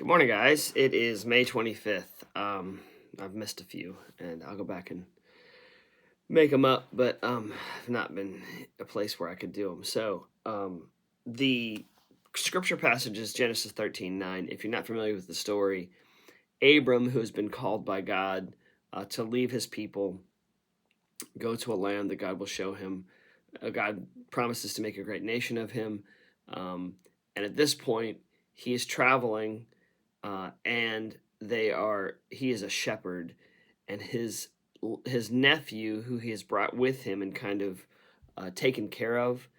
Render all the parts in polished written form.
Good morning, guys. It is May 25th. I've missed a few, and I'll go back and make them up, but I've not been a place where I could do them. The scripture passage is Genesis 13:9. If you're not familiar with the story, Abram, who has been called by God to leave his people, go to a land that God will show him. God promises to make a great nation of him. And at this point, he is traveling and he is a shepherd, and his nephew, who he has brought with him and kind of taken care of,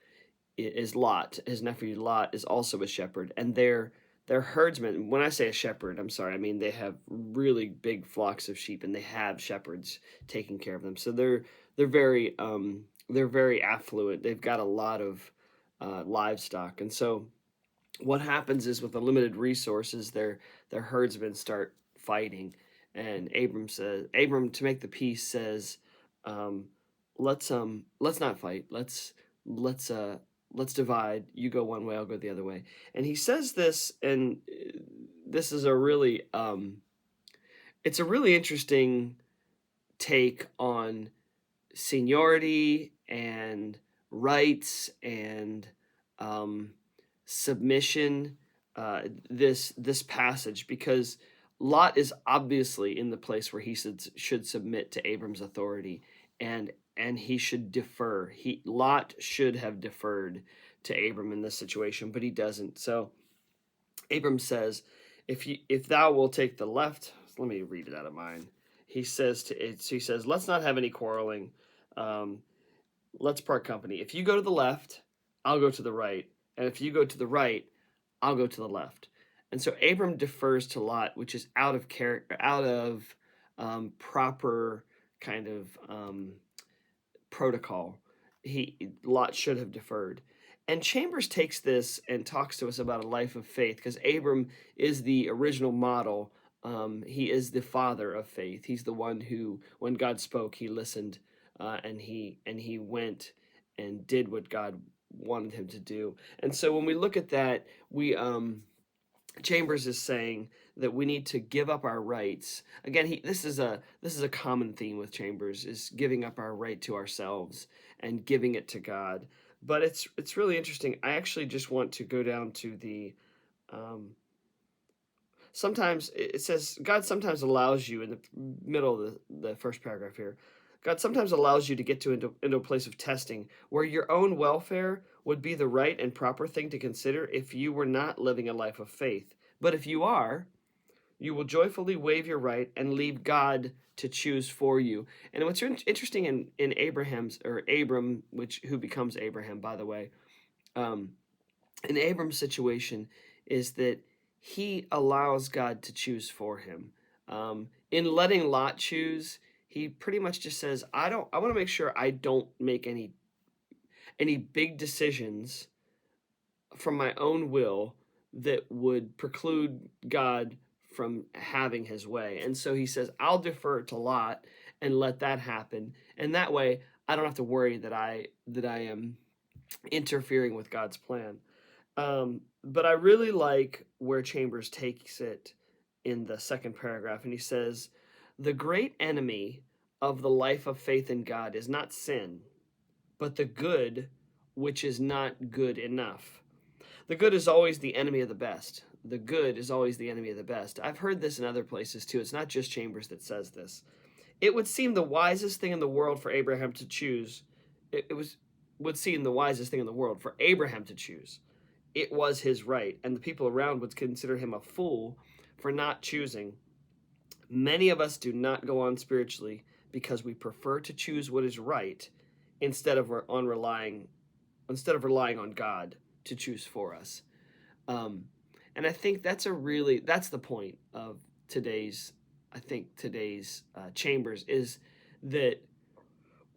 is Lot. His nephew Lot is also a shepherd, and they're herdsmen. When I say a shepherd, I'm sorry, I mean they have really big flocks of sheep, and they have shepherds taking care of them. So they're very affluent. They've got a lot of livestock, and so what happens is with the limited resources, their herdsmen start fighting, and Abram, to make the peace, says, um, let's not fight. Let's let's divide. You go one way, I'll go the other way. And he says this, and this is a really it's a really interesting take on seniority and rights and um, submission. This passage, because Lot is obviously in the place where he should submit to Abram's authority, and he should defer. Lot should have deferred to Abram in this situation, but he doesn't. So Abram says, if thou will take the left, let me read it out of mine. He says, let's not have any quarreling. Um, let's part company. If you go to the left, I'll go to the right. And if you go to the right, I'll go to the left. And so Abram defers to Lot, which is out of character, out of proper kind of protocol. Lot should have deferred. And Chambers takes this and talks to us about a life of faith, because Abram is the original model. He is the father of faith. He's the one who, when God spoke, he listened, and he went and did what God wanted him to do. And so when we look at that, we Chambers is saying that we need to give up our rights. Again, this is a common theme with Chambers, is giving up our right to ourselves and giving it to God. But it's really interesting. I actually just want to go down to the um, sometimes it says God sometimes allows you, in the middle of the first paragraph here, God sometimes allows you to get into a place of testing where your own welfare would be the right and proper thing to consider if you were not living a life of faith. But if you are, you will joyfully waive your right and leave God to choose for you. And what's interesting in Abram, who becomes Abraham, by the way, um, in Abram's situation, is that he allows God to choose for him. In letting Lot choose, he pretty much just says, I want to make sure I don't make any big decisions from my own will that would preclude God from having his way. And so he says, I'll defer to Lot and let that happen. And that way I don't have to worry that I am interfering with God's plan. But I really like where Chambers takes it in the second paragraph, and he says, the great enemy of the life of faith in God is not sin, but the good which is not good enough. The good is always the enemy of the best. The good is always the enemy of the best. I've heard this in other places too. It's not just Chambers that says this. It would seem the wisest thing in the world for Abraham to choose. Would seem the wisest thing in the world for Abraham to choose. It was his right, and the people around would consider him a fool for not choosing. Many of us do not go on spiritually because we prefer to choose what is right instead of relying on God to choose for us. And I think that's the point of today's Chambers, is that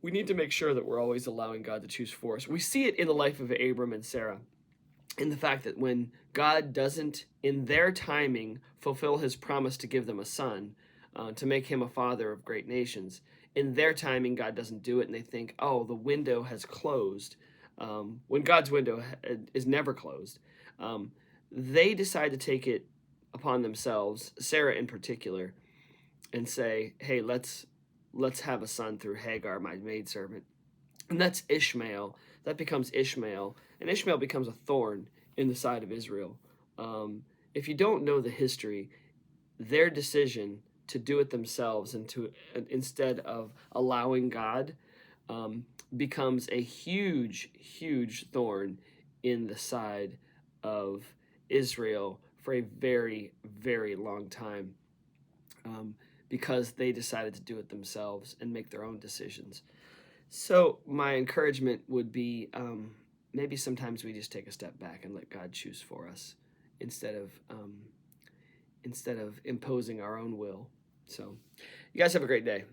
we need to make sure that we're always allowing God to choose for us. We see it in the life of Abram and Sarah, in the fact that when God doesn't, in their timing, fulfill his promise to give them a son, to make him a father of great nations, in their timing, God doesn't do it, and they think, oh, the window has closed, when God's window is never closed. They decide to take it upon themselves, Sarah in particular, and say, "Hey, let's have a son through Hagar, my maidservant." And that's Ishmael. That becomes Ishmael, and Ishmael becomes a thorn in the side of Israel. If you don't know the history, their decision to do it themselves and to instead of allowing God becomes a huge, huge thorn in the side of Israel for a very, very long time, because they decided to do it themselves and make their own decisions. So my encouragement would be, maybe sometimes we just take a step back and let God choose for us instead of instead of imposing our own will. So, you guys have a great day.